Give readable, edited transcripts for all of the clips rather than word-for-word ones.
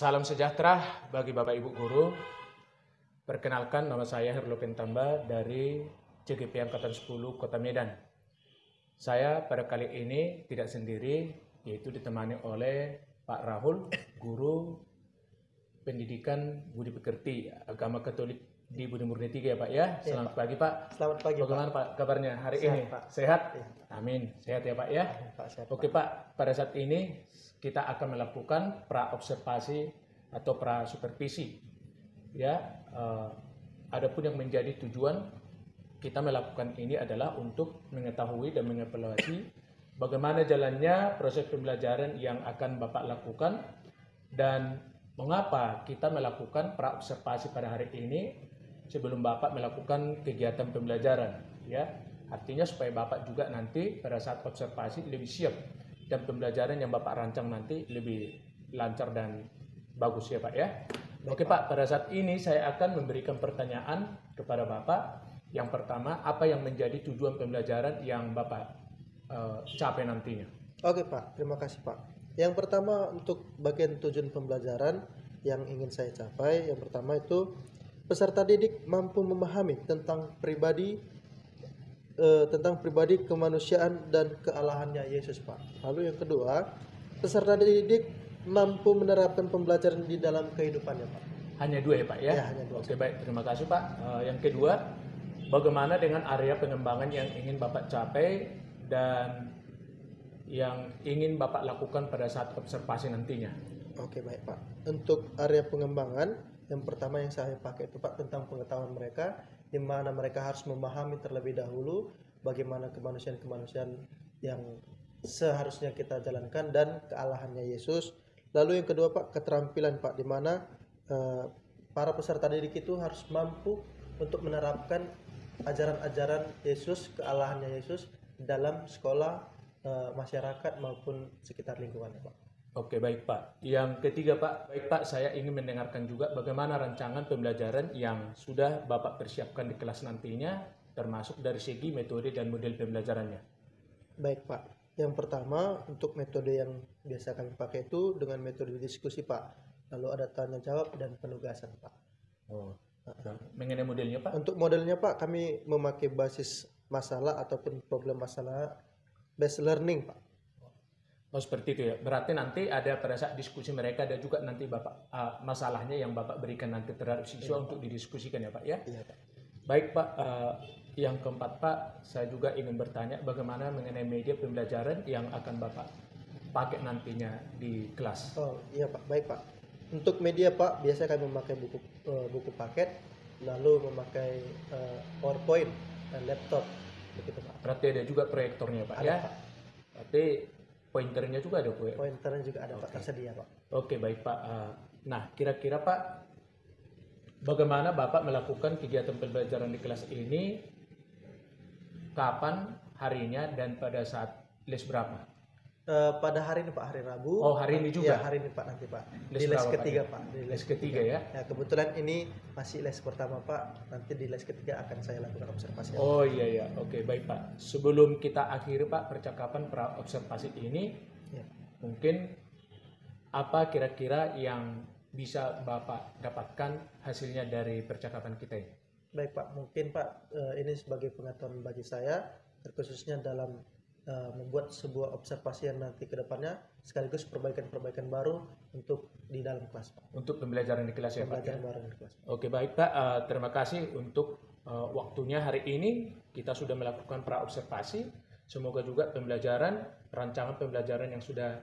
Salam sejahtera bagi Bapak Ibu Guru. Perkenalkan, nama saya Herlo Pentamba dari CGP Angkatan 10 Kota Medan. Saya pada kali ini tidak sendiri, yaitu ditemani oleh Pak Rahul, Guru Pendidikan Budi Pekerti Agama Katolik di Budi Murni 3 ya Pak ya. Selamat pagi Pak. Selamat pagi. Bagaimana Pak kabarnya hari Sehat, ini? Pak. Sehat? Ya. Amin. Sehat ya Pak ya. Pak, sehat, Oke Pak, pada saat ini kita akan melakukan pra-observasi atau pra-supervisi. Ya, adapun yang menjadi tujuan kita melakukan ini adalah untuk mengetahui dan mengevaluasi bagaimana jalannya proses pembelajaran yang akan Bapak lakukan dan mengapa kita melakukan pra-observasi pada hari ini sebelum Bapak melakukan kegiatan pembelajaran. Ya, artinya supaya Bapak juga nanti pada saat observasi lebih siap dan pembelajaran yang Bapak rancang nanti lebih lancar dan bagus ya Pak ya. Oke Pak, pada saat ini saya akan memberikan pertanyaan kepada Bapak. Yang pertama, apa yang menjadi tujuan pembelajaran yang Bapak capai nantinya? Oke Pak, terima kasih Pak. Yang pertama untuk bagian tujuan pembelajaran yang ingin saya capai, yang pertama itu peserta didik mampu memahami tentang pribadi kemanusiaan dan kealahannya Yesus Pak. Lalu yang kedua, peserta didik mampu menerapkan pembelajaran di dalam kehidupannya Pak. Hanya dua ya Pak ya? Ya, hanya dua. Oke baik, terima kasih Pak. Yang kedua, bagaimana dengan area pengembangan yang ingin Bapak capai dan yang ingin Bapak lakukan pada saat observasi nantinya? Oke baik Pak. Untuk area pengembangan, yang pertama yang saya pakai itu Pak tentang pengetahuan mereka, di mana mereka harus memahami terlebih dahulu bagaimana kemanusiaan yang seharusnya kita jalankan dan kealahannya Yesus. Lalu yang kedua Pak, keterampilan Pak, di mana para peserta didik itu harus mampu untuk menerapkan ajaran-ajaran Yesus, kealahannya Yesus dalam sekolah, masyarakat maupun sekitar lingkungannya Pak. Oke baik Pak. Yang ketiga Pak, baik Pak, saya ingin mendengarkan juga bagaimana rancangan pembelajaran yang sudah Bapak persiapkan di kelas nantinya, termasuk dari segi metode dan model pembelajarannya. Baik Pak. Yang pertama untuk metode yang biasa kami pakai itu dengan metode diskusi Pak. Lalu ada tanya jawab dan penugasan Pak. Oh. Mengenai modelnya Pak? Untuk modelnya Pak, kami memakai basis masalah ataupun problem masalah based learning Pak. Oh seperti itu ya. Berarti nanti ada pada saat diskusi mereka ada juga nanti Bapak masalahnya yang Bapak berikan nanti terhadap siswa untuk didiskusikan ya Pak ya. Iya Pak. Baik Pak, yang keempat Pak, saya juga ingin bertanya bagaimana mengenai media pembelajaran yang akan Bapak pakai nantinya di kelas. Oh iya Pak, baik Pak. Untuk media Pak, biasanya kami memakai buku paket, lalu memakai PowerPoint dan laptop, begitu Pak. Berarti ada juga proyektornya Pak Ada, ya. Pak. Berarti pointernya juga ada Pak. Pointernya juga ada Pak, tersedia Pak. Oke baik Pak. Nah kira-kira Pak, bagaimana Bapak melakukan kegiatan pembelajaran di kelas ini? Kapan harinya dan pada saat les berapa? Pada hari ini Pak, hari Rabu. Oh hari ini juga? Ya hari ini Pak, nanti Pak. Les Di les berapa, ketiga Pak? Pak. Di Les ketiga ya? Ya kebetulan ini masih les pertama Pak. Nanti di les ketiga akan saya lakukan observasi. Oh iya ya, oke baik Pak. Sebelum kita akhiri Pak percakapan pra observasi ini, Ya. mungkin apa kira-kira yang bisa Bapak dapatkan hasilnya dari percakapan kita ini? Baik Pak, mungkin Pak ini sebagai pengetahuan bagi saya, terkhususnya dalam membuat sebuah observasi yang nanti ke depannya, sekaligus perbaikan-perbaikan baru untuk di dalam kelas Pak. Untuk pembelajaran di kelas ya Pak? Pembelajaran Ya? baru di kelas. Oke baik Pak, terima kasih untuk waktunya hari ini. Kita sudah melakukan pra observasi. Semoga juga rancangan pembelajaran yang sudah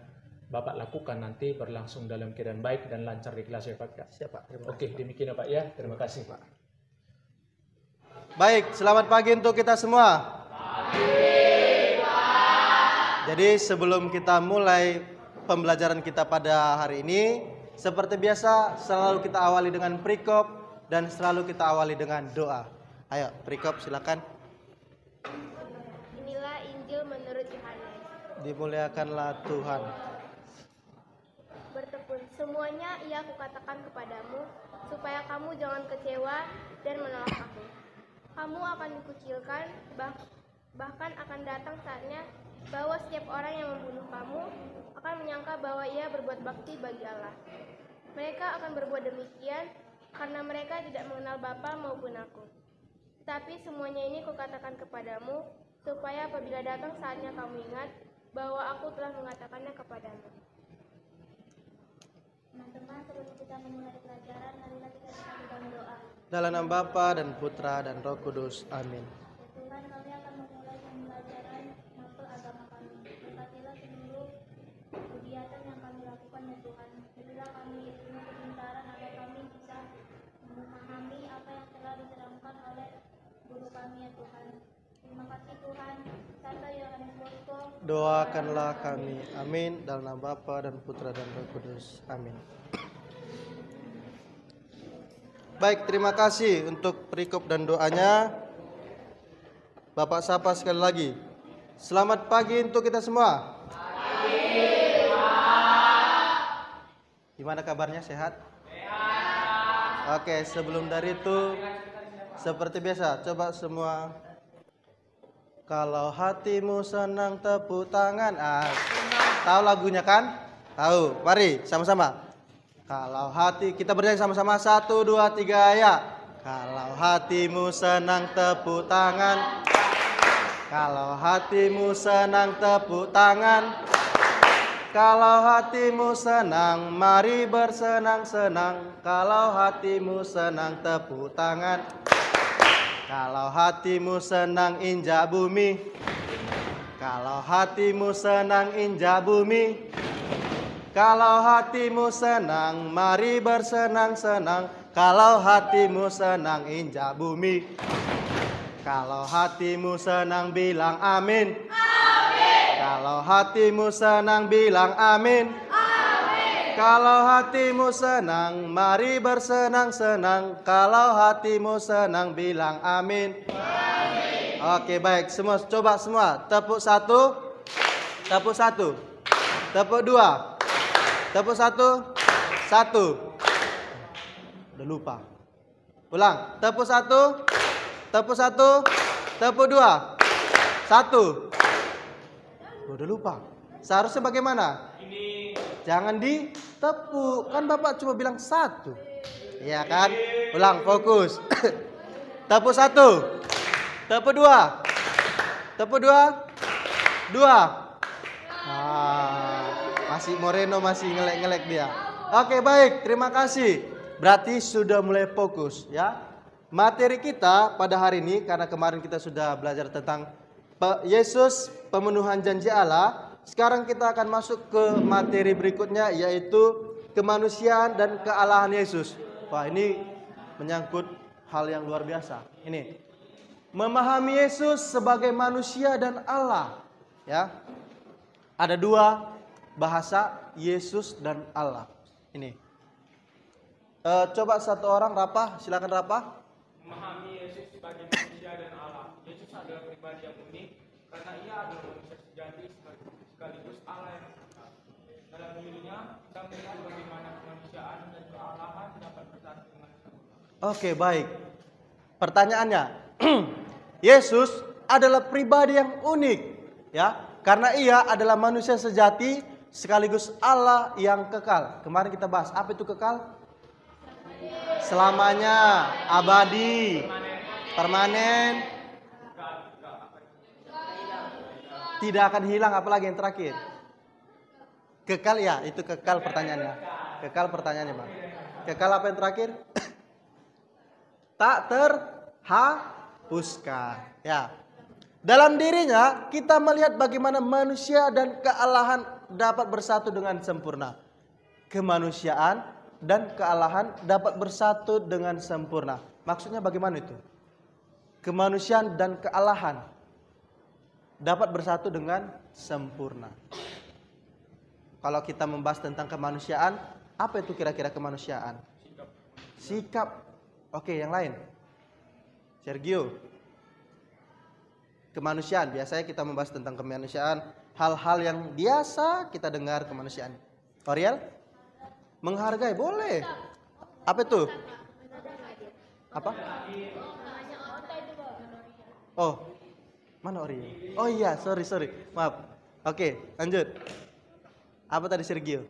Bapak lakukan nanti berlangsung dalam keadaan baik dan lancar di kelas ya Pak. Siap Pak, terima Oke, kasih. demikian ya Pak ya. Terima kasih Pak. Baik, selamat pagi untuk kita semua. Jadi sebelum kita mulai pembelajaran kita pada hari ini, seperti biasa selalu kita awali dengan perikop dan selalu kita awali dengan doa. Ayo, perikop silakan. Inilah Injil menurut Yohanes. Dimuliakanlah Tuhan. Bertekun semuanya ia kukatakan kepadamu, supaya kamu jangan kecewa dan menolak aku. Kamu akan dikucilkan, bahkan akan datang saatnya bahwa setiap orang yang membunuh kamu akan menyangka bahwa ia berbuat bakti bagi Allah. Mereka akan berbuat demikian karena mereka tidak mengenal Bapa maupun aku. Tetapi semuanya ini kukatakan kepadamu, supaya apabila datang saatnya kamu ingat bahwa aku telah mengatakannya kepadamu. Teman-teman, sebelum kita memulai pelajaran, marilah kita bersama doa. Dalam nama Bapa dan Putra dan Roh Kudus. Amin. Tuhan, kami akan memulai pembelajaran mapel agama kami. Berkatilah seluruh kegiatan yang kami lakukan ya Tuhan. Berilah kami ilmu kepintaran agar kami bisa memahami apa yang telah diterangkan oleh guru kami ya Tuhan. Terima kasih Tuhan. Santo Yohanes Bosco, Doakanlah kami. Amin. Dalam nama Bapa dan Putra dan Roh Kudus. Amin. Baik, terima kasih untuk perikop dan doanya. Bapak sapa sekali lagi. Selamat pagi untuk kita semua. Gimana kabarnya? Sehat? Sehat. Oke, sebelum dari itu, seperti biasa, coba semua. Kalau hatimu senang tepuk tangan. Tahu lagunya kan? Tahu. Mari sama-sama. Kalau hati, kita bernyanyi sama-sama. 1, 2, 3 ya. Kalau hatimu senang tepuk tangan. Kalau hatimu senang tepuk tangan. Kalau hatimu senang, mari bersenang-senang. Kalau hatimu senang tepuk tangan. Kalau hatimu senang injak bumi. Kalau hatimu senang injak bumi. Kalau hatimu senang, mari bersenang-senang. Kalau hatimu senang injak bumi. Kalau hatimu senang bilang amin. Amin. Kalau hatimu senang bilang amin. Amin. Kalau hatimu senang, mari bersenang-senang. Kalau hatimu senang bilang amin. Amin. Oke, baik. Semua coba semua. Tepuk 1. Tepuk 1. Tepuk 2. Tepuk 1. 1. Udah lupa. Ulang. Tepuk 1. Tepuk 1. Tepuk 2. 1. Udah lupa. Seharusnya bagaimana? Ini. Jangan ditepuk. Kan Bapak cuma bilang 1. Iya kan? Ulang, fokus. Tepuk 1. Tepuk 2. Tepuk 2. 2. Masih Moreno masih ngelek-ngelek dia. Oke, baik, terima kasih. Berarti sudah mulai fokus ya. Materi kita pada hari ini, karena kemarin kita sudah belajar tentang Yesus pemenuhan janji Allah. Sekarang kita akan masuk ke materi berikutnya, yaitu kemanusiaan dan kealahan Yesus. Wah, ini menyangkut hal yang luar biasa. Ini memahami Yesus sebagai manusia dan Allah ya. Ada dua bahasa, Yesus dan Allah. Ini. Coba satu orang, Rapa, silakan Rapa. Memahami Yesus sebagai manusia dan Allah. Yesus adalah pribadi yang unik karena ia adalah manusia sejati sekaligus Allah yang kekal. Dalam dirinya kita melihat bagaimana kemanusiaan dan kealahan dapat bersatu dengan sempurna. Oke, baik. Pertanyaannya, Yesus adalah pribadi yang unik ya, karena ia adalah manusia sejati sekaligus Allah yang kekal. Kemarin kita bahas, apa itu kekal? Selamanya, abadi, permanen, tidak akan hilang. Apalagi yang terakhir? Kekal ya, itu kekal pertanyaannya. Kekal pertanyaannya, Bang. Kekal apa yang terakhir? Tak terhapuskan. Ya. Dalam dirinya kita melihat bagaimana manusia dan kealahan dapat bersatu dengan sempurna. Kemanusiaan dan kealahan dapat bersatu dengan sempurna. Maksudnya bagaimana itu? Kemanusiaan dan kealahan dapat bersatu dengan sempurna. Kalau kita membahas tentang kemanusiaan, apa itu kira-kira kemanusiaan? Sikap. Oke, yang lain. Sergio. Kemanusiaan, biasanya kita membahas tentang kemanusiaan, hal-hal yang biasa kita dengar kemanusiaan. Oriel? Menghargai, boleh. Apa itu? Apa? Oh, mana Oriel? Oh iya, sorry. Maaf. Oke, lanjut. Apa tadi Sergio?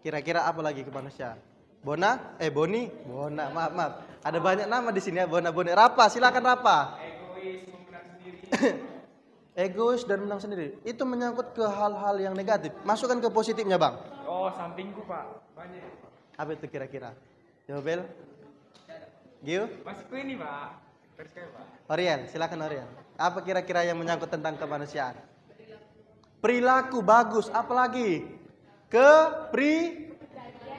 Kira-kira apa lagi kemanusiaan? Boni? Bona, maaf. Ada banyak nama di sini ya, Bona, Boni. Rapa, silakan Rapa. Egois, menang sendiri. Egois dan menang sendiri. Itu menyangkut ke hal-hal yang negatif. Masukkan ke positifnya, Bang. Oh, sampingku Pak, banyak. Apa itu kira-kira? Jawabel. Gio? Masukku ini Pak, percaya Pak. Oriel, silakan Oriel. Apa kira-kira yang menyangkut tentang kemanusiaan? Perilaku bagus, apalagi?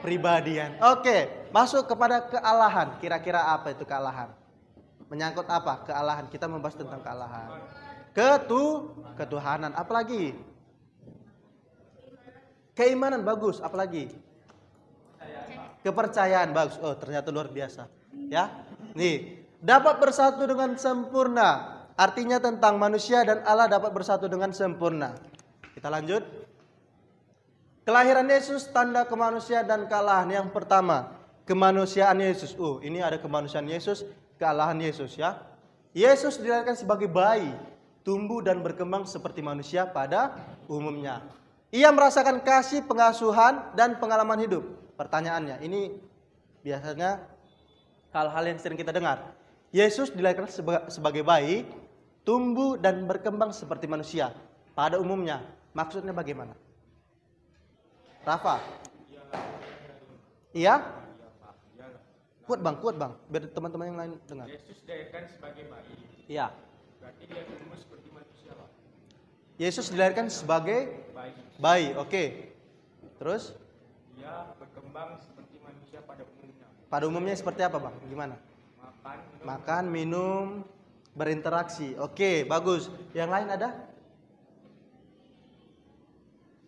Pribadian. Oke, masuk kepada kealahan. Kira-kira apa itu kealahan? Menyangkut apa? Kealahan. Kita membahas tentang kealahan. Ketuhanan, apalagi? Keimanan bagus, apalagi? Kepercayaan bagus. Oh, ternyata luar biasa. Ya. Nih, dapat bersatu dengan sempurna. Artinya tentang manusia dan Allah dapat bersatu dengan sempurna. Kita lanjut. Kelahiran Yesus tanda kemanusiaan dan kealahan. Yang pertama, kemanusiaan Yesus. Ini ada kemanusiaan Yesus, kealahan Yesus ya. Yesus dilahirkan sebagai bayi, tumbuh dan berkembang seperti manusia pada umumnya. Ia merasakan kasih, pengasuhan dan pengalaman hidup. Pertanyaannya, ini biasanya hal-hal yang sering kita dengar. Yesus dilahirkan sebagai bayi, tumbuh dan berkembang seperti manusia pada umumnya. Maksudnya bagaimana? Rafa? Iya? Kuat bang, biar teman-teman yang lain dengar. Yesus dilahirkan sebagai bayi. Iya. Berarti dia tumbuh seperti manusia Pak. Yesus dilahirkan sebagai bayi, oke. Terus? Dia berkembang seperti manusia pada umumnya. Pada umumnya seperti apa bang? Gimana? Makan, minum, berinteraksi. Oke, bagus. Yang lain ada?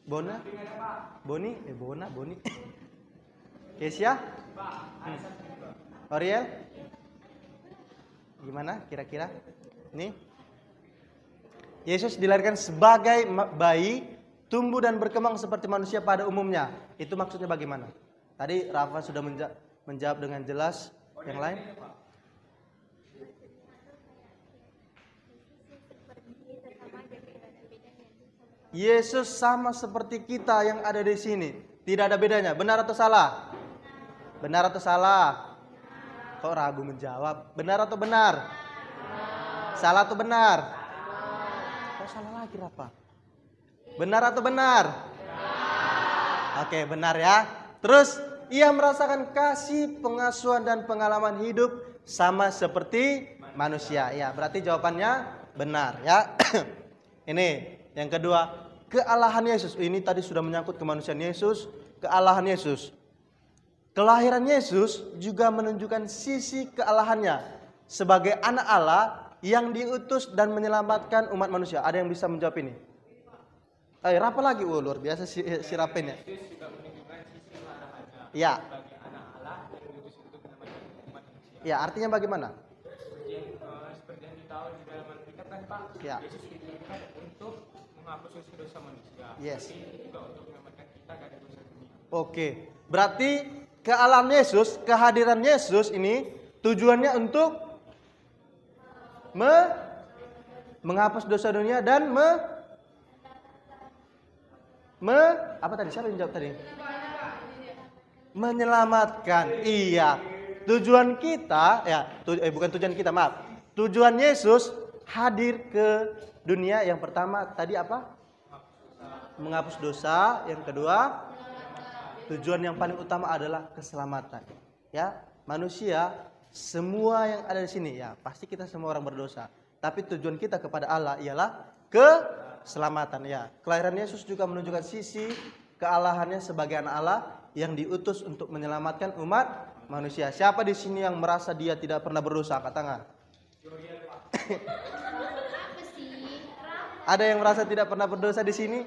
Bona? Boni? Boni. Kesia? Oriel? Gimana kira-kira? Nih. Yesus dilahirkan sebagai bayi, tumbuh dan berkembang seperti manusia pada umumnya. Itu maksudnya bagaimana? Tadi Rafa sudah menjawab dengan jelas. Yang lain? Yesus sama seperti kita yang ada di sini. Tidak ada bedanya. Benar atau salah? Benar atau salah? Kok ragu menjawab? Benar atau benar? Salah atau benar? Kok salah lagi Rafa? Benar atau benar? Oke, benar ya. Terus ia merasakan kasih, pengasuhan dan pengalaman hidup sama seperti manusia. Ya, berarti jawabannya benar ya. Ini yang kedua. Kealahan Yesus, ini tadi sudah menyangkut kemanusiaan Yesus, kealahan Yesus. Kelahiran Yesus juga menunjukkan sisi kealahannya sebagai anak Allah yang diutus dan menyelamatkan umat manusia. Ada yang bisa menjawab ini? Rafa lagi, luar biasa si Rapen ya. Yesus juga menunjukkan sisi kealahannya Ya. sebagai anak Allah yang diutus untuk menyelamatkan umat manusia. Ya, artinya bagaimana? Seperti yang ditahu di dalam Alkitab kan Pak, Ya. Yesus dilahirkan untuk menghapus dosa manusia. Yes. Tapi juga untuk menyelamatkan kita dari dosa dunia. Oke, berarti kealahan Yesus, kehadiran Yesus ini tujuannya untuk menghapus dosa dunia dan apa tadi? Siapa yang jawab tadi? Menyelamatkan. Iya. Tujuan kita bukan tujuan kita, maaf. Tujuan Yesus hadir ke dunia yang pertama tadi apa? Menghapus dosa. Yang kedua, tujuan yang paling utama adalah keselamatan. Ya, manusia semua yang ada di sini ya, pasti kita semua orang berdosa. Tapi tujuan kita kepada Allah ialah keselamatan ya. Kelahiran Yesus juga menunjukkan sisi kealahannya sebagai anak Allah yang diutus untuk menyelamatkan umat manusia. Siapa di sini yang merasa dia tidak pernah berdosa? Angkat tangan. Ada yang merasa tidak pernah berdosa di sini?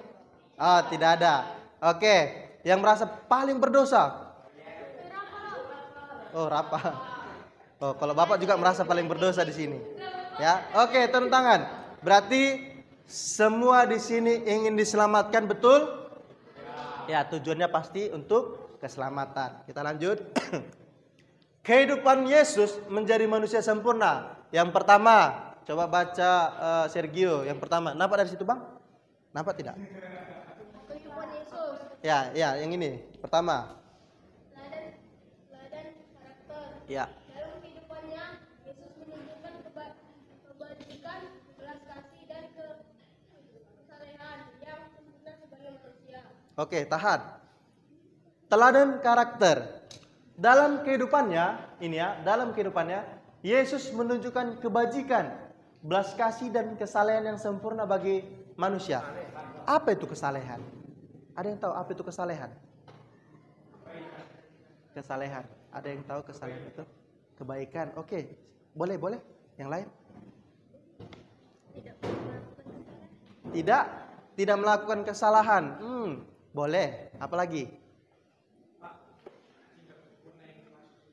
Oh, tidak ada. Oke, yang merasa paling berdosa? Oh, Rafa. Oh, kalau Bapak juga merasa paling berdosa di sini. Ya, oke, turun tangan. Berarti semua di sini ingin diselamatkan, betul? Ya, tujuannya pasti untuk keselamatan. Kita lanjut. Kehidupan Yesus menjadi manusia sempurna. Yang pertama, coba baca Sergio. Yang pertama, nampak dari situ bang? Nampak tidak? Kehidupan Yesus Ya, yang ini. Pertama. Teladan karakter. Ya. Dalam kehidupannya, Yesus menunjukkan kebajikan, belas kasih, dan kesalehan yang sempurna sebagai manusia. Oke, tahan. Teladan karakter. Dalam kehidupannya, dalam kehidupannya, Yesus menunjukkan kebajikan, belas kasih, dan kesalehan yang sempurna bagi manusia. Apa itu kesalehan? Ada yang tahu apa itu kesalehan? Kesalehan. Ada yang tahu kesalehan itu? Kebaikan. Oke. Boleh. Yang lain? Tidak melakukan kesalahan. Boleh. Apalagi?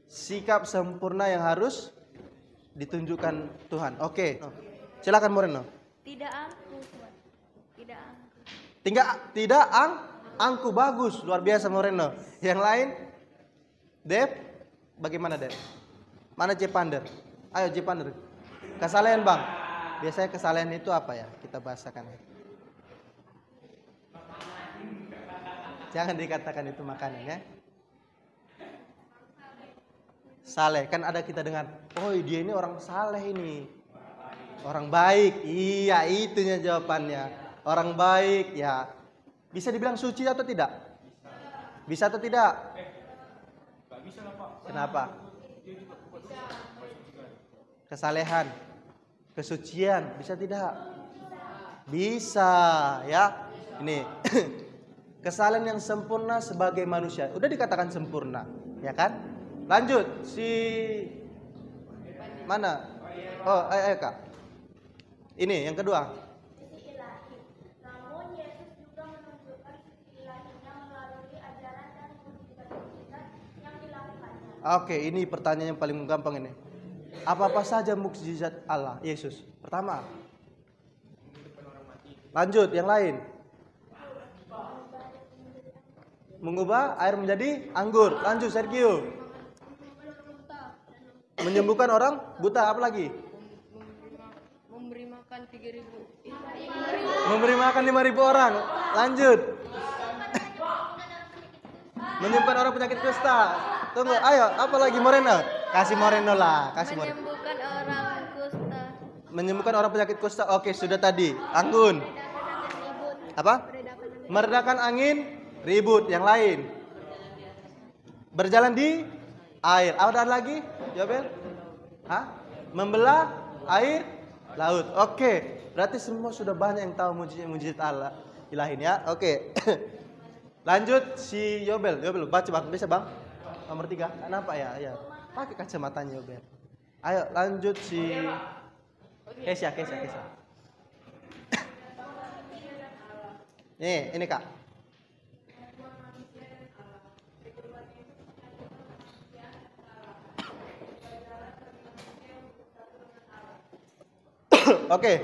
Sikap sempurna yang harus ditunjukkan Tuhan. Oke. Silakan Moreno. Tidak angkuh, Tuhan. Tidak angku. Bagus, luar biasa Moreno. Yang lain? Dep, bagaimana Dep? Mana Jepander? Ayo Jepander. Kesalehan Bang. Biasanya kesalehan itu apa ya? Kita bahasakan. Jangan dikatakan itu makanan ya. Saleh, kan ada kita dengar, oh dia ini orang saleh ini. Orang baik. Iya, itunya jawabannya. Orang baik ya. Bisa dibilang suci atau tidak? Bisa atau tidak? Kenapa? Kesalehan, kesucian, bisa tidak? Bisa, ya. Ini kesalehan yang sempurna sebagai manusia. Udah dikatakan sempurna, ya kan? Lanjut, si mana? Oh, ayo Kak. Ini yang kedua. Sisi ilahi. Namun Yesus juga menunjukkan sisi ilahinya melalui ajaran dan mukjizat yang dilakukannya. Oke, ini pertanyaan yang paling gampang ini. Apa saja mukjizat Allah Yesus? Pertama. Lanjut, yang lain. Mengubah air menjadi anggur. Lanjut, Sergio. Menyembuhkan orang buta. Apa lagi? Memberi makan 3.000. Memberi makan 5.000 orang. Lanjut. Menyembuhkan orang penyakit kusta. Tunggu, ayo, apa lagi Moreno? Kasih Moreno lah, kasih Moreno. Menyembuhkan orang kusta. Menyembuhkan orang penyakit kusta. Oke, sudah tadi. Anggun. Apa? Meredakan angin ribut. Yang lain. Berjalan di air. Ada lagi? Jawabnya? Hah? Membelah air laut. Oke. Berarti semua sudah banyak yang tahu mujizat Allah ilahin ya. Oke. Lanjut si Yobel. Yobel baca Bang. Bisa Bang? Nomor 3. Kenapa ya? Ya. Pakai kacamatanya Yobel. Ayo lanjut si Kesia. Nih, ini Kak. Oke.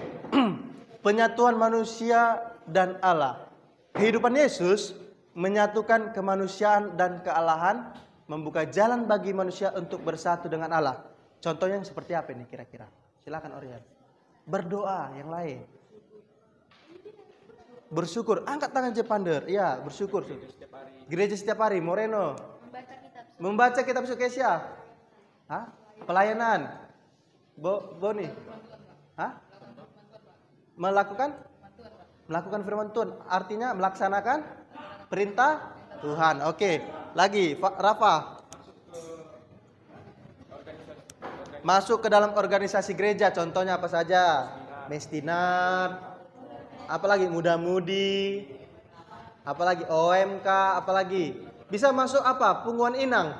Penyatuan manusia dan Allah. Kehidupan Yesus menyatukan kemanusiaan dan kealahan, membuka jalan bagi manusia untuk bersatu dengan Allah. Contohnya seperti apa ini kira-kira? Silakan Orion. Berdoa, yang lain. Bersyukur, angkat tangan Jepander. Iya, bersyukur. Gereja setiap hari, Moreno. Membaca kitab suci. Kesia. Hah? Pelayanan. Boni. Hah? Melakukan firman Tuhan. Artinya melaksanakan perintah Tuhan. Oke. Lagi, Rafa. Masuk ke dalam organisasi gereja. Contohnya apa saja? Mestinar. Apalagi muda-mudi. Apalagi OMK. Apalagi bisa masuk apa? Punguan Inang.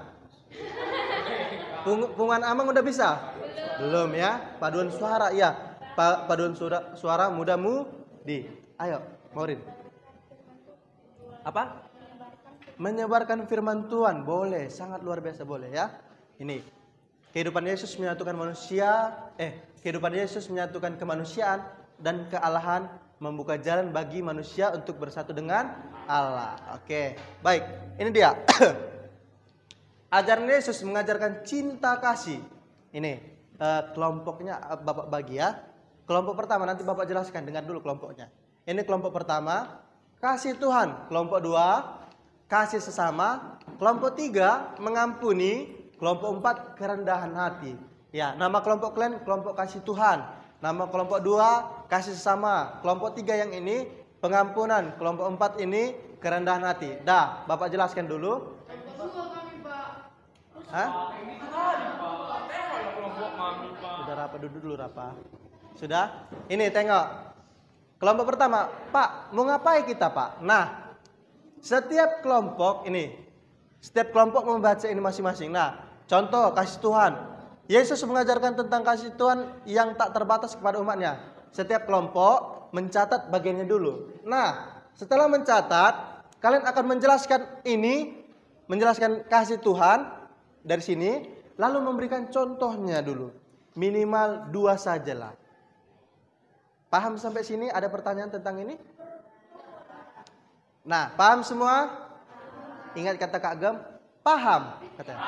Punguan Amang udah bisa? Belum ya. Paduan suara ya. Paduan suara muda-mudi. Ayo, Maurin. Apa? Menyebarkan firman Tuhan. Boleh, sangat luar biasa boleh ya. Ini kehidupan Yesus menyatukan manusia. Kehidupan Yesus menyatukan kemanusiaan dan kealahan, membuka jalan bagi manusia untuk bersatu dengan Allah. Oke, baik. Ini dia. Ajaran Yesus mengajarkan cinta kasih. Ini kelompoknya Bapak bagi ya. Kelompok pertama nanti Bapak jelaskan. Dengar dulu kelompoknya. Ini kelompok pertama, kasih Tuhan. Kelompok 2, kasih sesama. Kelompok 3 mengampuni. Kelompok 4 kerendahan hati. Ya, nama kelompok kalian kelompok kasih Tuhan. Nama kelompok 2 kasih sesama. Kelompok 3 yang ini pengampunan. Kelompok 4 ini kerendahan hati. Dah, Bapak jelaskan dulu. Hah? Sudah Rafa, duduk dulu Rafa. Sudah? Ini tengok. Kelompok pertama, Pak, mau ngapain kita Pak? Nah, setiap kelompok ini, setiap kelompok membaca ini masing-masing. Nah, contoh kasih Tuhan. Yesus mengajarkan tentang kasih Tuhan yang tak terbatas kepada umatnya. Setiap kelompok mencatat bagiannya dulu. Nah, setelah mencatat, kalian akan menjelaskan ini, menjelaskan kasih Tuhan dari sini, lalu memberikan contohnya dulu. Minimal 2 sajalah. Paham sampai sini? Ada pertanyaan tentang ini? Nah, paham semua? Ingat kata Kak Gem? Paham katanya.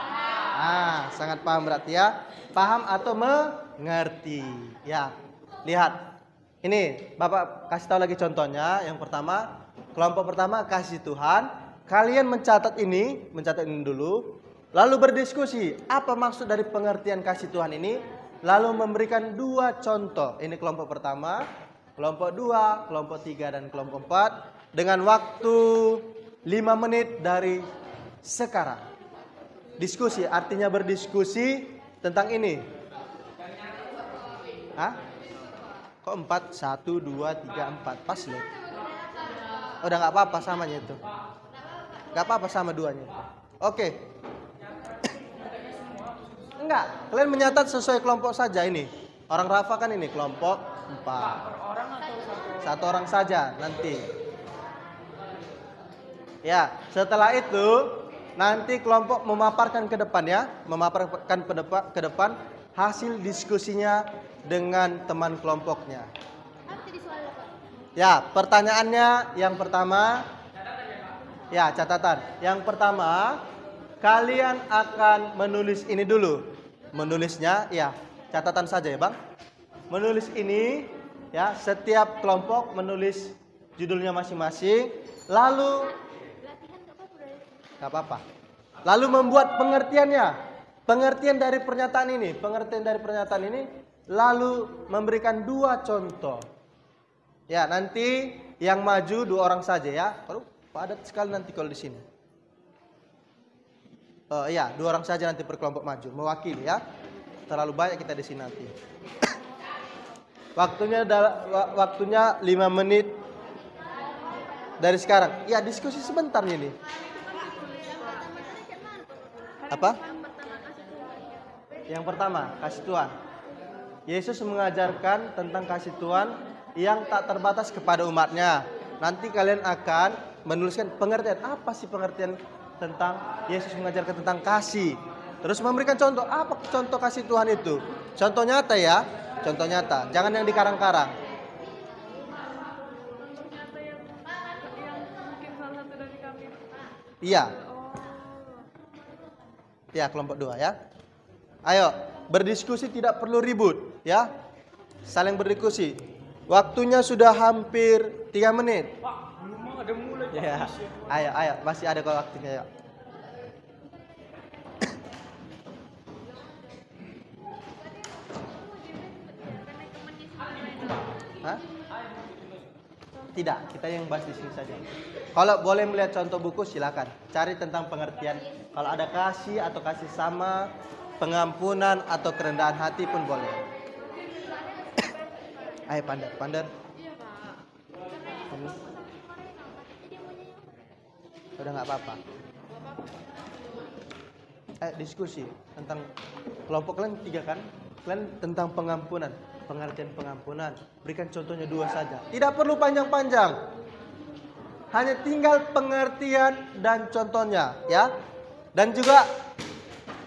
Ah, sangat paham berarti ya. Paham atau mengerti. Ya, lihat. Ini Bapak kasih tahu lagi contohnya. Yang pertama, kelompok pertama kasih Tuhan. Kalian mencatat ini dulu. Lalu berdiskusi, apa maksud dari pengertian kasih Tuhan ini? Lalu memberikan 2 contoh. Ini kelompok pertama, kelompok 2, kelompok 3 dan kelompok 4 dengan waktu 5 menit dari sekarang. Diskusi artinya berdiskusi tentang ini. Hah? Kok 4? 1, 2, 3, 4. Pas loh. Udah gak apa-apa samanya itu. Gak apa-apa sama 2-nya. Oke. Enggak, kalian menyatat sesuai kelompok saja ini. Orang Rafa kan ini kelompok 4. 1 orang saja nanti. Ya, setelah itu nanti kelompok memaparkan ke depan ya, memaparkan ke depan hasil diskusinya dengan teman kelompoknya. Ya, pertanyaannya yang pertama, ya catatan. Yang pertama, kalian akan menulis ini dulu. Menulisnya, ya catatan saja ya Bang. Menulis ini, ya setiap kelompok menulis judulnya masing-masing. Lalu, gak apa-apa. Lalu membuat pengertiannya. Pengertian dari pernyataan ini. Lalu memberikan 2 contoh. Ya nanti yang maju 2 orang saja ya. Kalau padat sekali nanti kalau di sini. Ya, 2 orang saja nanti per kelompok maju, mewakili ya. Terlalu banyak kita di sini nanti. Waktunya 5 menit dari sekarang. Ya, diskusi sebentar ini. Apa? Yang pertama, kasih Tuhan. Yesus mengajarkan tentang kasih Tuhan yang tak terbatas kepada umatnya. Nanti kalian akan menuliskan pengertian. Apa sih pengertian tentang Yesus mengajarkan tentang kasih. Terus memberikan contoh. Apa contoh kasih Tuhan itu? Contoh nyata ya. Contoh nyata. Jangan yang dikarang-karang. Iya. Ya, kelompok 2 ya. Ayo, berdiskusi tidak perlu ribut ya. Saling berdiskusi. Waktunya sudah hampir 3 menit. Ada mulai Ya, ayo, masih ada kalau waktunya. Yuk. Hah? Tidak, kita yang bahas di sini saja. Kalau boleh melihat contoh buku silakan. Cari tentang pengertian. Kalau ada kasih atau kasih sama, pengampunan atau kerendahan hati pun boleh. Ayo Pandar. Udah nggak apa-apa. Diskusi tentang kelompok kalian 3 kan? Kalian tentang pengampunan, pengertian pengampunan. Berikan contohnya 2 saja. Tidak perlu panjang-panjang. Hanya tinggal pengertian dan contohnya, ya. Dan juga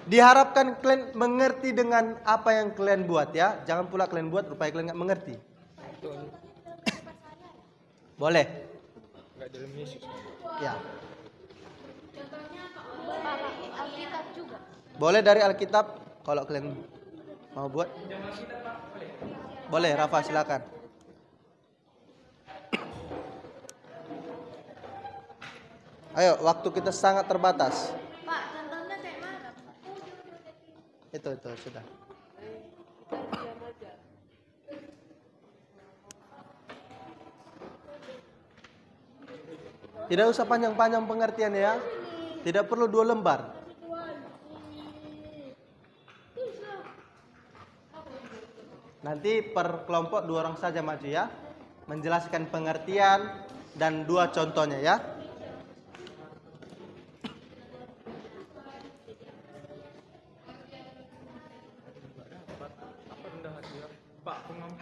diharapkan kalian mengerti dengan apa yang kalian buat, ya. Jangan pula kalian buat rupanya kalian nggak mengerti. Boleh. Enggak dalam Yesus. Ya. Alkitab juga. Boleh dari Alkitab kalau kalian mau buat. Boleh, Rafa silakan. Ayo, waktu kita sangat terbatas. Pak, contohnya kayak mana? Itu sudah. Tidak usah panjang-panjang pengertian ya. Tidak perlu 2 lembar. Nanti per kelompok 2 orang saja maju ya. Menjelaskan pengertian dan 2 contohnya ya.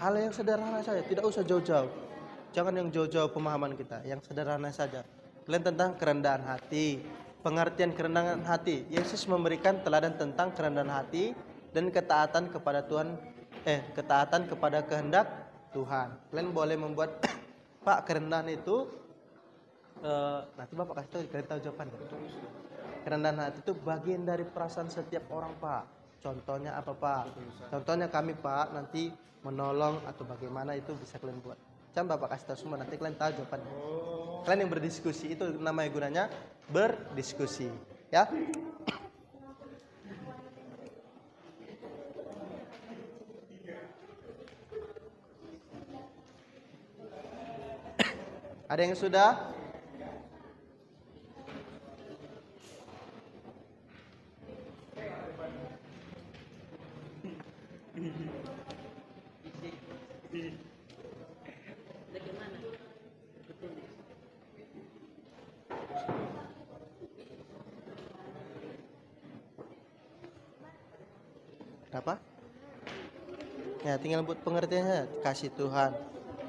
Hal yang sederhana saja, tidak usah jauh-jauh. Jangan yang jauh-jauh pemahaman kita, yang sederhana saja. Kalian tentang kerendahan hati, pengertian kerendahan hati. Yesus memberikan teladan tentang kerendahan hati dan ketaatan kepada Tuhan, ketaatan kepada kehendak Tuhan. Kalian boleh membuat Pak, kerendahan itu nanti Bapak kasih tahu, kalian tahu jawabannya. Kerendahan hati itu bagian dari perasaan setiap orang, Pak. Contohnya apa, Pak? Contohnya kami, Pak, nanti menolong atau bagaimana itu bisa kalian buat. Coba Bapak kasih tahu semua, nanti kalian tahu jawabannya. Kalian yang berdiskusi, itu namanya gunanya berdiskusi, ya. Ada yang sudah? Apa? Ya, tinggal buat pengertiannya. Kasih Tuhan.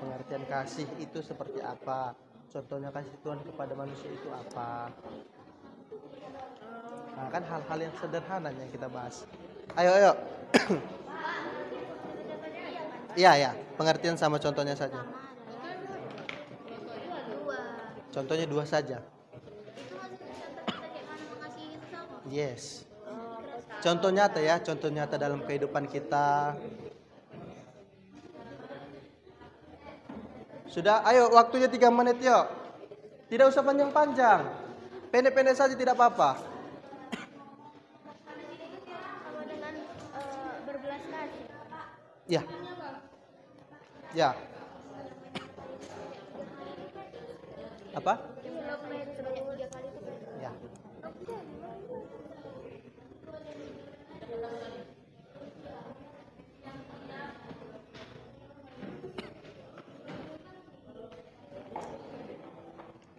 Pengertian kasih itu seperti apa? Contohnya kasih Tuhan kepada manusia itu apa? Nah, kan hal-hal yang sederhana yang kita bahas. Ayo. Iya, pengertian sama contohnya saja. Contohnya 2 saja. Yes. Contoh nyata ya, contoh nyata dalam kehidupan kita. Sudah, ayo waktunya 3 menit yuk. Tidak usah panjang-panjang. Pendek-pendek saja tidak apa-apa. Sama dengan berbelas kasih. Ya. Ya. Apa? Kalau kalian sebanyak 3 kali itu kan. Ya.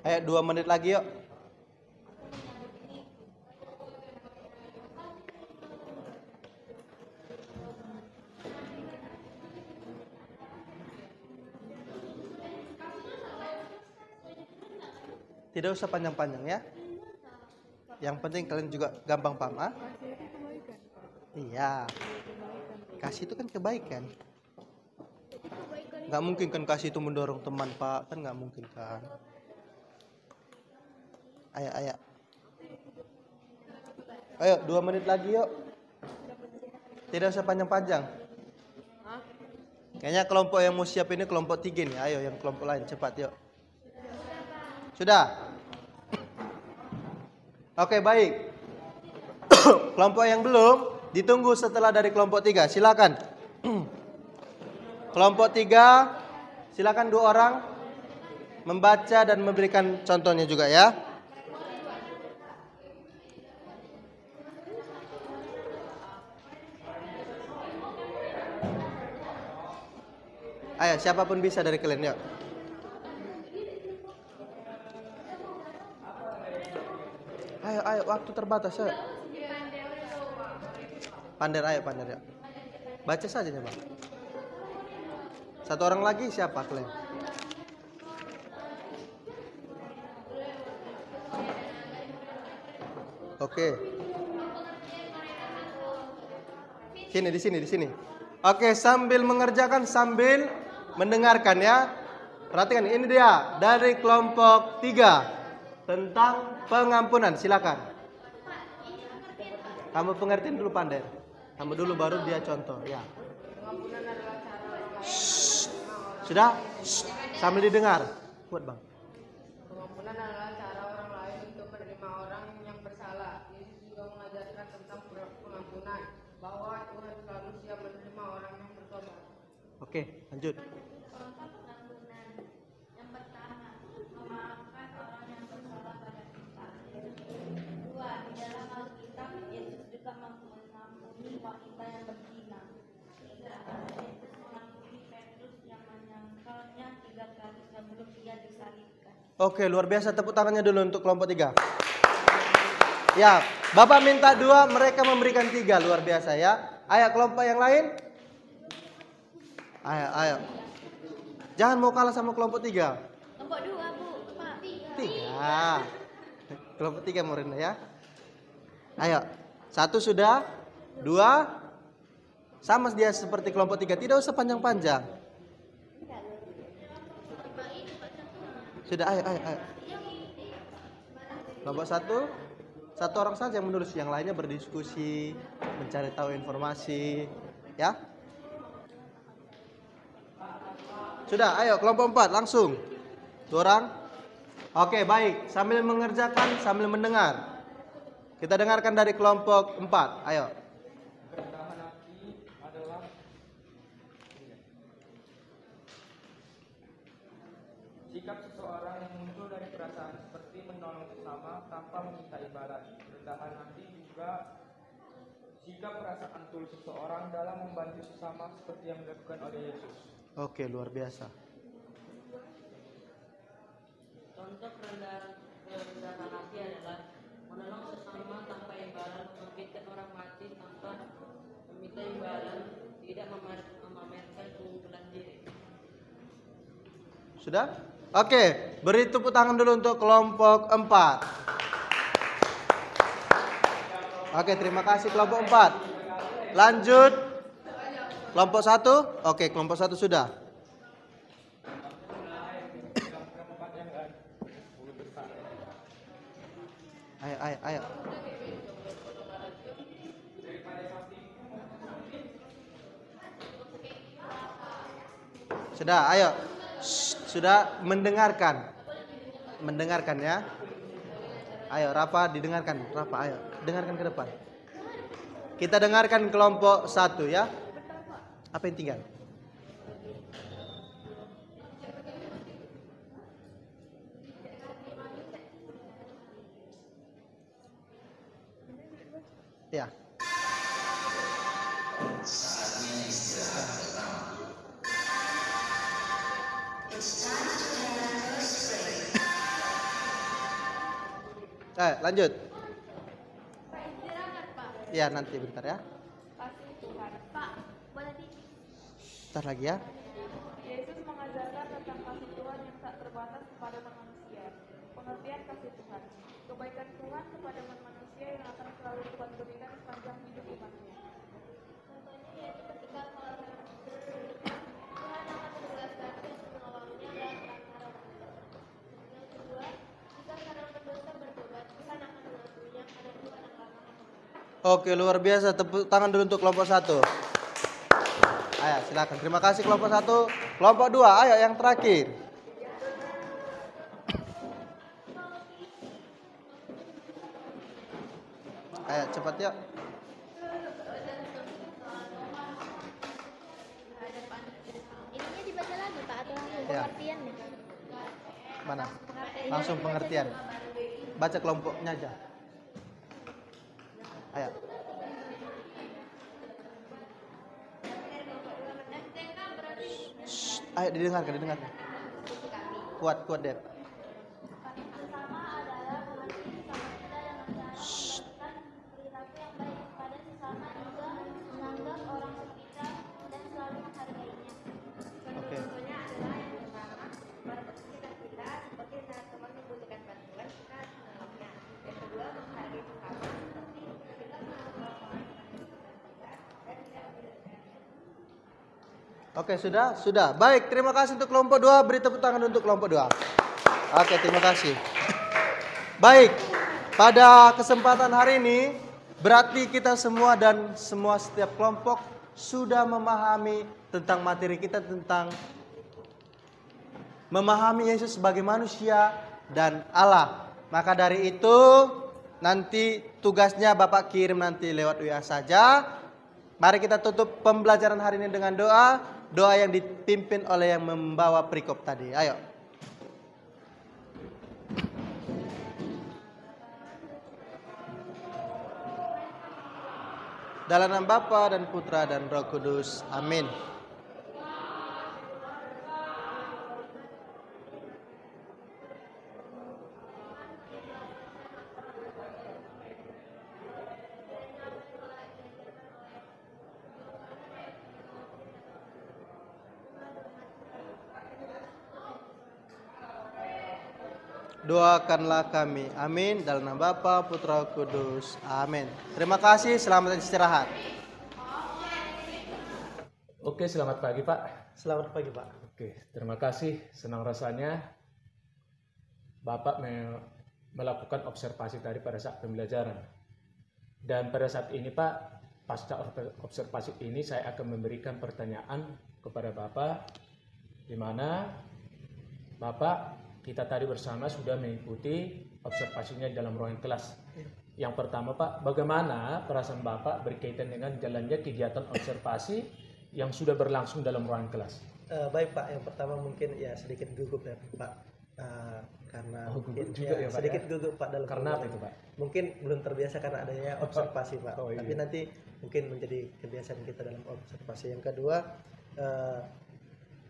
Ayo 2 menit lagi yuk. Tidak usah panjang-panjang ya. Yang penting kalian juga gampang paham, ah? Iya. Kasih itu kan kebaikan. Gak mungkin kan kasih itu mendorong teman, Pak. Kan gak mungkin kan. Ayo 2 menit lagi yuk. Tidak usah panjang-panjang. Kayaknya kelompok yang mau siap ini kelompok 3 nih. Ayo yang kelompok lain cepat yuk. Sudah? Oke, baik. Kelompok yang belum ditunggu setelah dari kelompok 3. Silakan. Kelompok 3, silakan 2 orang membaca dan memberikan contohnya juga ya. Ayo, siapapun bisa dari kalian yuk. Ayo, waktu terbatas ya. Pander ya. Baca saja coba. 1 orang lagi siapa kalian? Oke. Di sini. Oke, sambil mengerjakan sambil mendengarkan ya. Perhatikan, ini dia dari kelompok 3 tentang pengampunan. Silakan. Kamu pengertian dulu, Pander. Kamu dulu baru dia contoh ya. Sudah? Sambil didengar. Kuat, Bang. Pengampunan adalah cara orang lain untuk Oke, lanjut. Kelompok pengampunan. Yang pertama, memaafkan orang yang bersalah pada kita. Kedua, di dalam Alkitab, Yesus juga mengampuni wanita yang berzina. Tiga, Yesus mengampuni Petrus yang menyangkalnya 3 kali sebelum dia disalibkan. Oke, luar biasa. Tepuk tangannya dulu untuk kelompok 3. Ya, Bapak minta 2, mereka memberikan 3. Luar biasa ya. Ayo kelompok yang lain. Ayo. Jangan mau kalah sama kelompok 3. Kelompok 2, Bu. Pak. 3. Kelompok 3 Morinda ya. Ayo. 1 sudah. 2. Sama dia seperti kelompok 3. Tidak usah panjang-panjang. Sudah, ayo. Kelompok 1. 1 orang saja yang menulis, yang lainnya berdiskusi, mencari tahu informasi, ya. Sudah, ayo kelompok 4 langsung. 2 orang. Oke, baik. Sambil mengerjakan, sambil mendengar. Kita dengarkan dari kelompok 4. Ayo. Kerendahan hati adalah sikap seseorang yang muncul dari perasaan seperti menolong sesama tanpa meminta imbalan. Kerendahan hati juga sikap perasaan tulus seseorang dalam membantu sesama seperti yang dilakukan oleh Yesus. Oke, luar biasa. Contoh kerendahan hati adalah menolong sesama tanpa imbalan, memberikan orang mati tanpa meminta imbalan, tidak memamerkan keunggulan diri. Sudah? Oke, beri tepuk tangan dulu untuk kelompok 4. Oke, terima kasih kelompok 4. Lanjut. Kelompok 1. Oke, kelompok 1 sudah. Ayo. Sudah, ayo. Sudah mendengarkan. Mendengarkan ya. Ayo, Rafa didengarkan. Rafa, ayo. Dengarkan ke depan. Kita dengarkan kelompok 1 ya. Apa yang tinggal? Ya. Lanjut. Pak, istirahat, Pak. Ya, nanti bentar ya. Kasih Tuhan. Pak, boleh di Bentar lagi ya. Yesus mengajarkan tentang kasih Tuhan yang tak terbatas kepada manusia. Pengertian kasih Tuhan. Kebaikan Tuhan kepada manusia yang akan selalu Tuhan berikan sepanjang hidup umatnya. Contohnya yaitu ketika orang Tuhan akan menugaskan untuk menolongnya dalam perantara wanita. Yang kedua, jika seorang pendosa bertobat, Tuhan akan mengampunya karena Tuhan akan mengampuni. Oke, luar biasa. Tepuk tangan dulu untuk kelompok 1. Ayo, silakan. Terima kasih kelompok 1. Kelompok 2, ayo yang terakhir. Ayo, cepat yuk. Ininya dibaca lagi, Pak, atau langsung Ya. pengertiannya? Mana? Langsung pengertian. Baca kelompoknya aja. Ayo. Shh, ayo didengarkan. Kuat Dep. Sesama adalah mengasihi sama kita yang melakukan perilaku yang baik kepada sesama, juga menganggap orang sekitar dan selalu menghargainya. Oke. Contohnya adalah yang pertama, memperhatikan kita seperti saat teman membutuhkan bantuan, kita menolongnya. Yang kedua, menghargai sesama seperti kita menolong orang dan tidak membedakan. Oke, sudah. Baik, terima kasih untuk kelompok 2. Beri tepuk tangan untuk kelompok 2. Oke, terima kasih. Baik, pada kesempatan hari ini berarti kita semua dan semua setiap kelompok sudah memahami tentang materi kita, tentang memahami Yesus sebagai manusia dan Allah. Maka dari itu nanti tugasnya Bapak kirim nanti lewat WA saja. Mari kita tutup pembelajaran hari ini dengan doa. doa yang dipimpin oleh yang membawa perikop tadi. Ayo. Dalam nama Bapa dan Putra dan Roh Kudus. Amin. Doakanlah kami. Amin. Dalam nama Bapa, Putra, Kudus. Amin. Terima kasih. Selamat istirahat. Oke, selamat pagi Pak. Selamat pagi Pak. Oke, terima kasih. Senang rasanya Bapak melakukan observasi tadi pada saat pembelajaran. Dan pada saat ini Pak, pasca observasi ini saya akan memberikan pertanyaan kepada Bapak, di mana Bapak kita tadi bersama sudah mengikuti observasinya dalam ruangan kelas. Yang pertama Pak, bagaimana perasaan Bapak berkaitan dengan jalannya kegiatan observasi yang sudah berlangsung dalam ruangan kelas? Baik Pak, yang pertama mungkin ya sedikit gugup ya Pak. Karena gugup mungkin juga ya, Pak, sedikit ya? gugup Pak dalam Karena apa itu Pak? Mungkin belum terbiasa karena adanya observasi Pak. Oh, iya. Tapi nanti mungkin menjadi kebiasaan kita dalam observasi. Yang kedua,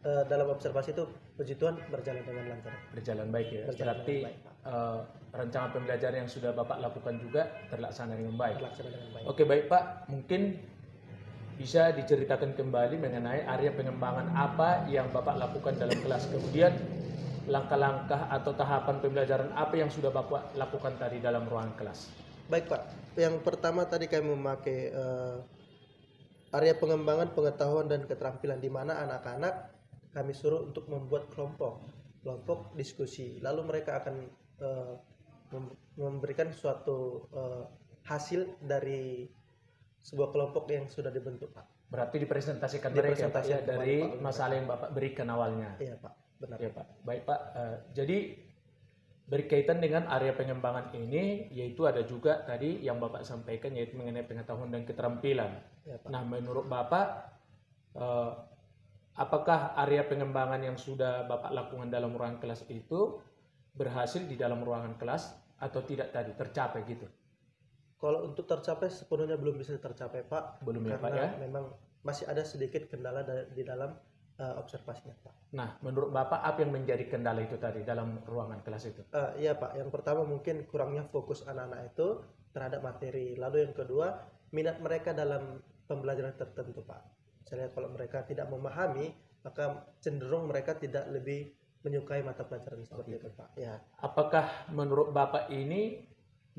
dalam observasi itu puji Tuhan berjalan dengan lancar. Berjalan baik ya. Berjalan Berarti dengan baik, Pak. rencana pembelajaran yang sudah Bapak lakukan juga terlaksana dengan baik. Terlaksana dengan baik. Oke baik Pak, mungkin bisa diceritakan kembali mengenai area pengembangan apa yang Bapak lakukan dalam kelas. Kemudian langkah-langkah atau tahapan pembelajaran apa yang sudah Bapak lakukan tadi dalam ruangan kelas. Baik Pak, yang pertama tadi kami memakai area pengembangan pengetahuan dan keterampilan, di mana anak-anak kami suruh untuk membuat kelompok diskusi. Lalu mereka akan memberikan suatu hasil dari sebuah kelompok yang sudah dibentuk Pak. Berarti dipresentasikan mereka Pak, ya, dari Pak, masalah yang Bapak berikan awalnya. Iya Pak, benar. Ya Pak, baik Pak. Jadi berkaitan dengan area pengembangan ini, yaitu ada juga tadi yang Bapak sampaikan, yaitu mengenai pengetahuan dan keterampilan. Ya, Pak. Nah, menurut Bapak, apakah area pengembangan yang sudah Bapak lakukan dalam ruangan kelas itu berhasil di dalam ruangan kelas atau tidak tadi, tercapai gitu? Kalau untuk tercapai sepenuhnya belum bisa tercapai Pak. Belum ya Pak karena ya? memang masih ada sedikit kendala di dalam observasinya Pak. Nah, menurut Bapak apa yang menjadi kendala itu tadi dalam ruangan kelas itu? Iya Pak, yang pertama mungkin kurangnya fokus anak-anak itu terhadap materi. Lalu yang kedua, minat mereka dalam pembelajaran tertentu Pak. Saya lihat kalau mereka tidak memahami, maka cenderung mereka tidak lebih menyukai mata pelajaran seperti itu Pak. Ya. Apakah menurut Bapak ini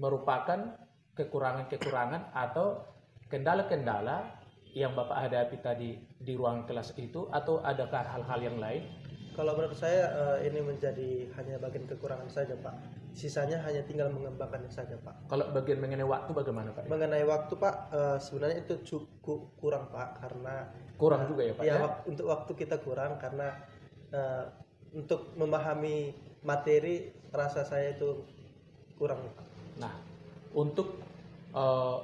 merupakan kekurangan-kekurangan atau kendala-kendala yang Bapak hadapi tadi di ruang kelas itu, atau adakah hal-hal yang lain? Kalau menurut saya ini menjadi hanya bagian kekurangan saja Pak. Sisanya hanya tinggal mengembangkannya saja Pak. Kalau bagian mengenai waktu bagaimana Pak? Mengenai waktu Pak, sebenarnya itu cukup kurang Pak, karena Kurang juga ya Pak? ya, untuk waktu kita kurang karena untuk memahami materi rasa saya itu kurang Pak. Nah, untuk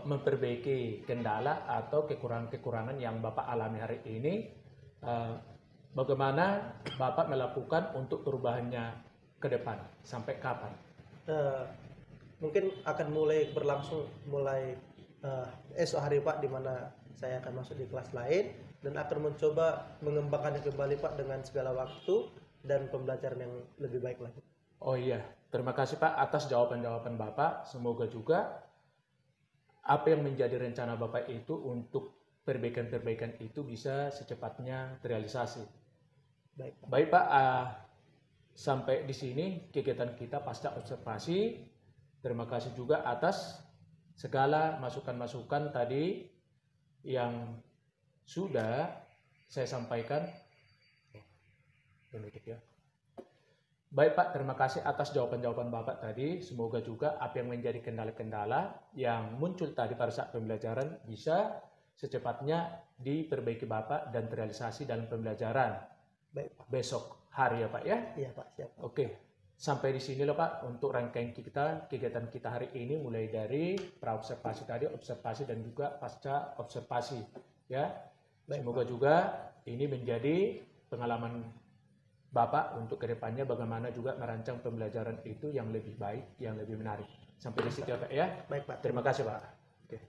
memperbaiki kendala atau kekurangan-kekurangan yang Bapak alami hari ini, bagaimana Bapak melakukan untuk perubahannya ke depan? Sampai kapan? Mungkin akan mulai berlangsung esok hari Pak, di mana saya akan masuk di kelas lain dan akan mencoba mengembangkannya kembali Pak dengan segala waktu dan pembelajaran yang lebih baik lagi. Oh iya, terima kasih Pak atas jawaban-jawaban Bapak. Semoga juga apa yang menjadi rencana Bapak itu untuk perbaikan-perbaikan itu bisa secepatnya terrealisasi. Baik Pak. Baik Pak, sampai di sini kegiatan kita pasca observasi. Terima kasih juga atas segala masukan-masukan tadi yang sudah saya sampaikan. Ya. Baik Pak, terima kasih atas jawaban-jawaban Bapak tadi. Semoga juga apa yang menjadi kendala-kendala yang muncul tadi pada saat pembelajaran bisa secepatnya diperbaiki Bapak dan terrealisasi dalam pembelajaran. Baik Pak. Besok hari ya Pak ya? Iya Pak, siap. Oke, sampai di sini loh Pak untuk rangkaian kita, kegiatan kita hari ini, mulai dari praobservasi tadi, observasi dan juga pasca observasi ya. Baik, Semoga Pak. juga ini menjadi pengalaman Bapak untuk kedepannya bagaimana juga merancang pembelajaran itu yang lebih baik, yang lebih menarik. Sampai di situ ya Pak ya. Baik Pak. Terima kasih Pak. Oke.